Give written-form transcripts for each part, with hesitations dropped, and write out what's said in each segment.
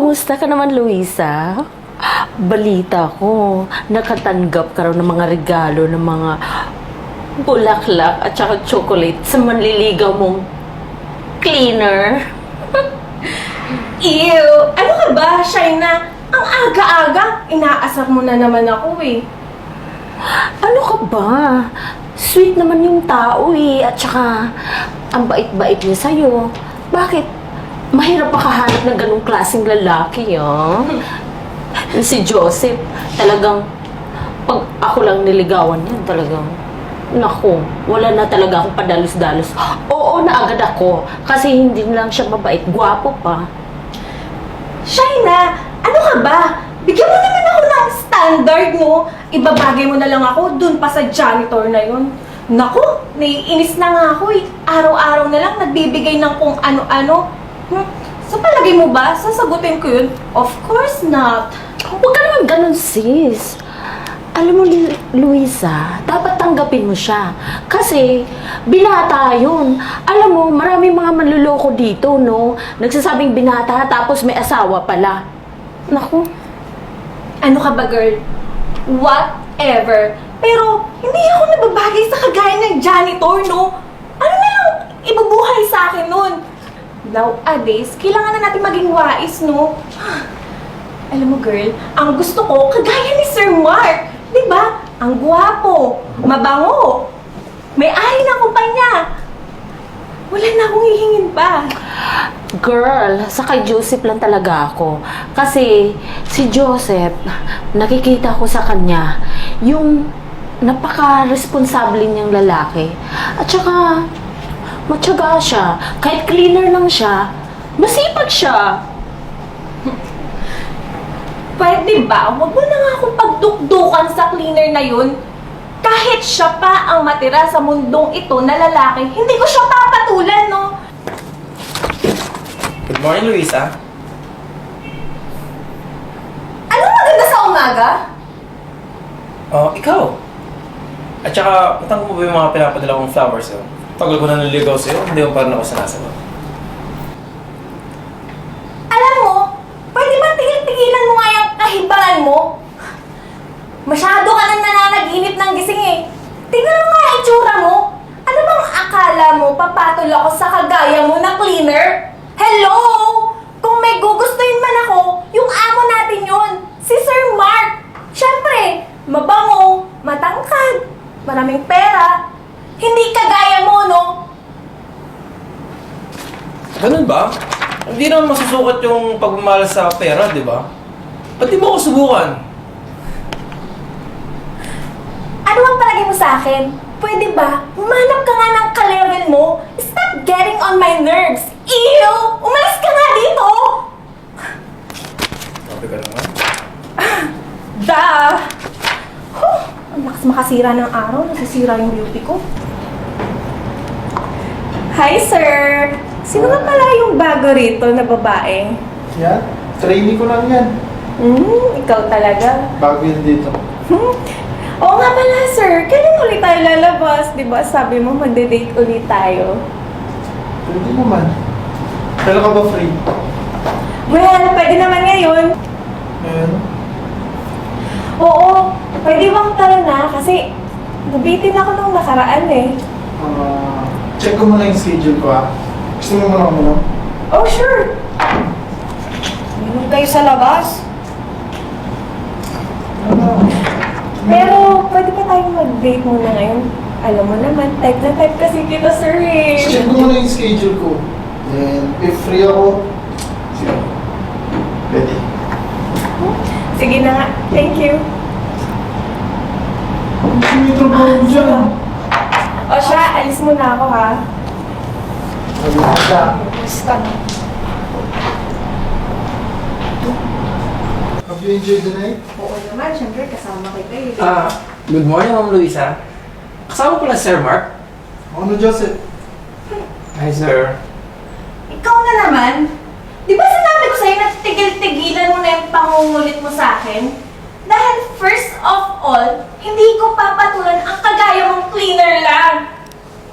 Kumusta ka naman, Luisa? Balita ko, nakatanggap ka raw ng mga regalo ng mga bulaklak at saka chocolate sa manliligaw mong cleaner. Ew! Ano ka ba, Shaina? Ang aga-aga, inaasar mo na naman ako eh. Ano ka ba? Sweet naman yung tao eh. At saka, ang bait-bait niya sa'yo. Bakit? Mahirap pa kahanap ng ganung klaseng lalaki, ah? Si Joseph, talagang, pag ako lang niligawan niyan, talagang, naku, wala na talaga akong padalos-dalos. Oo na agad ako, kasi hindi lang siya mabait, gwapo pa. Shaina, ano ka ba? Bigyan mo naman ako ng standard, no? Ibabagay mo na lang ako dun pa sa janitor na yun. Naku, naiinis na nga ako eh. Araw-araw na lang nagbibigay ng kung ano-ano. Sa palagay mo ba, sasagutin ko yun? Of course not. Huwag ka naman ganun, sis. Alam mo, Luisa, dapat tanggapin mo siya. Kasi, binata yun. Alam mo, maraming mga manluloko dito, no? Nagsasabing binata, tapos may asawa pala. Naku. Ano ka ba, girl? Whatever. Pero, hindi ako nababagay sa kagaya ng janitor, no? Ano na lang ibubuhay sa akin nun? Nowadays, kailangan na natin maging wais, no? Alam mo, girl, ang gusto ko, kagaya ni Sir Mark. Diba? Ang gwapo, mabango, may-ari ng kumpanya. Wala na akong hihingin pa. Girl, sa kay Joseph lang talaga ako. Kasi si Joseph, nakikita ko sa kanya yung napaka-responsable niyang lalaki. At saka, matyaga siya. Kahit cleaner lang siya, masipag siya. Pwede ba? Huwag mo na nga akong pagdukdukan sa cleaner na yun. Kahit siya pa ang matira sa mundong ito na lalaki, hindi ko siya papatulan, no? Good morning, Luisa. Ano maganda sa umaga? Oh, ikaw. At saka, matang mo ba yung mga pinapadala kong flowers yun? Tagal ko na naligaw sa'yo, hindi mo pa rin ako sinasagot. Alam mo, pwede ba tigil-tigilan mo nga yung kahibangan mo? Masyado ka nang nananaginip ng gising eh. Tingnan mo nga ang itsura mo. Ano bang akala mo papatol ako sa kagaya mo na cleaner? Hello! Kung may gugustuhin man ako, yung amo natin yun, si Sir Mark. Siyempre, mabango, matangkad, maraming pera. Hindi kagaya mo, no? Ganun ba? Hindi naman masusukat yung pagmamahal sa pera, di ba? Ba't di mo ako subukan? Ano ang palagay mo sa akin? Pwede ba? Humanap ka nga ng ka-level mo. Stop getting on my nerves. Ew! Umalis ka nga dito! Sabi ka naman. Duh! Huh! Ang lakas makasira ng araw. Nasisira yung beauty ko. Hi, sir! Sino nga pala yung bago rito na babae? Yan, trainee ko lang yan. Ikaw talaga. Bago yan dito. Oo nga pala, sir. Kailan ulit tayo lalabas? Diba sabi mo magde-date ulit tayo? Pwede naman. Kailan ka ba free? Well, pwede naman ngayon. Ngayon? Oo, pwede bang tara na? Kasi nabitin ako nung nakaraan eh. Check ko muna yung schedule ko Gusto mo muna ako Oh, sure. Minum kayo sa labas. Pero, pwede pa tayong mag-date muna ngayon. Alam mo naman, type na type kasi kita, sir eh. Check ko muna yung schedule ko. Then, if free ako, sige. Ready. Sige na nga. Thank you. Gusto mo yung trabaho mo dyan. O siya, alis muna ako ha. Alis ka na. Have you enjoyed the night? Oo naman, syempre kasama kita eh. Good morning, Ma'am Luisa. Kasama pala Sir Mark. Ano, Joseph? Hi, sir. Ikaw na naman. Di ba sinabi ko sa'yo na tigil-tigilan mo na yung pangungulit mo sa akin? Dahil first of all, hindi ko papatulan ang kagaya mong cleaner lang.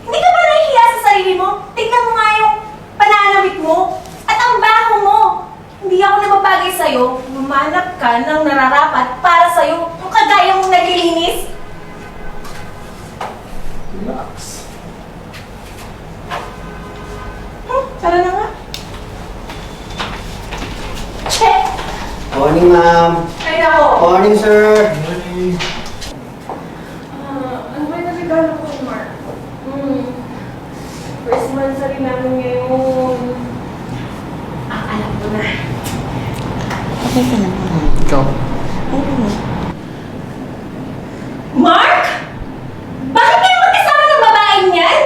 Hindi ka ba nahihiya sa sarili mo? Tignan mo nga yung pananamit mo at ang baho mo. Hindi ako nababagay bagay sa'yo, mamanap ka ng nararapat para sa'yo, yung kagaya mong naglilinis. Relax. Tara na nga. Check! Morning, ma'am. Ay, ako. Morning, sir. Morning. Ano ba yung regalo ko, Mark? First month sa rin namin ngayon. Alam ko na. Okay ka naman. Ikaw. Mark! Bakit kayo magkasama ng babaeng yan?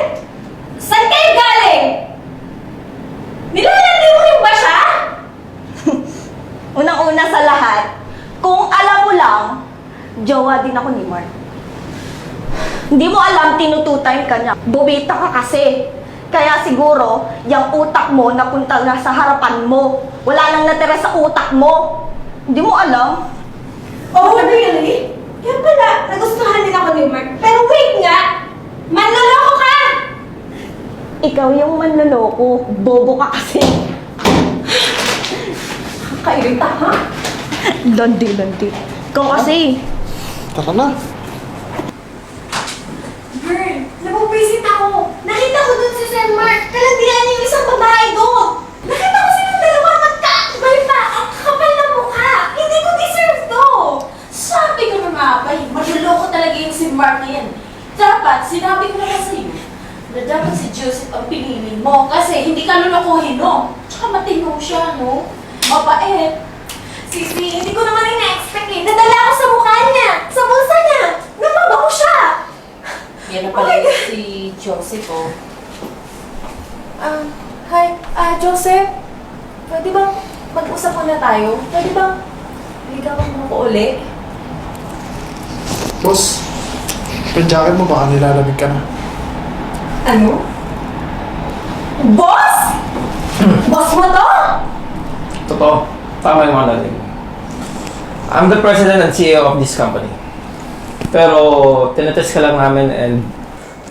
Saan kayo galing? Nilalandi mo rin ba siya? Unang-una sa lahat, kung alam mo lang, jowa din ako ni Mark. Hindi mo alam, tinututime ka niya. Bubita ka kasi. Kaya siguro, yung utak mo napunta na sa harapan mo. Wala nang natira sa utak mo. Hindi mo alam. Oh, really? Kaya pala, nagustuhan din ako ni Mark. Pero wait nga! Manloloko ka! Ikaw yung manloloko. Bobo ka kasi. Kairita, ha? Landi. Ikaw kasi. Tara na. Girl, nabubisit ako. Nakita ko dun si Sir Mark. Kalandian yung isang babae doon. Nakita ko silang dalawa magkakabay pa. Ang kapal ng mukha. Hindi ko deserve to. Sabi ko na nga ba, maluloko talaga yung si Mark na yan. Dapat, sinabi ko naman sa'yo, na dapat si Joseph ang pinili mo kasi hindi ka lulukuhin, no? Tsaka matino siya, no? Mabait. Sisi, hindi ko naman yung na-expect eh. Nadala ako sa mukha niya. Sa bulsa niya. Napabaho siya. Yan na Oh pala my yung God. si Joseph, oh. Hi. Joseph. Pwede bang mag-usap muna tayo? Pwede bang ligawan mo ko uli? Boss, yung jacket mo baka nilalamig ka na. Ano? Boss? Boss mo to? Totoo. Tama yung mga narinig. I'm the president and CEO of this company. Pero, tinetest ka lang namin and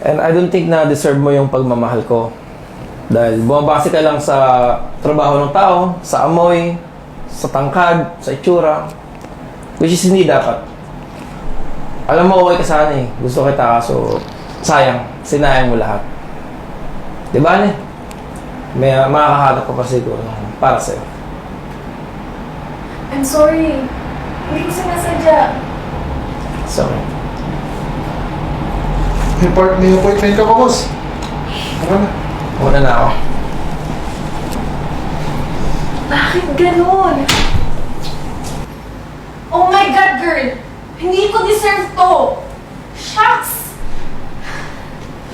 I don't think na deserve mo yung pagmamahal ko. Dahil bumabase ka lang sa trabaho ng tao, sa amoy, sa tangkad, sa itsura. Which is hindi dapat. Alam mo, okay ka sana eh. Gusto kita kaso, sayang, sinayang mo lahat. Diba, ne? May makakahanap ko pa siguro para sa'yo. I'm sorry. Hindi ko sinasadya. So, May appointment ka pa, boss. Tara na. muna na ako. Bakit ganun? Oh my God, girl! Hindi ko deserve to! Shucks!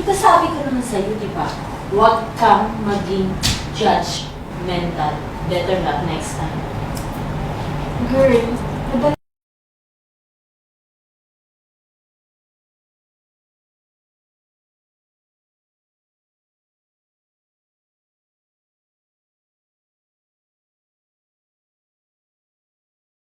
Ito sabi ko naman sa'yo, di ba? Huwag kang maging judgmental. Better not next time. Girl,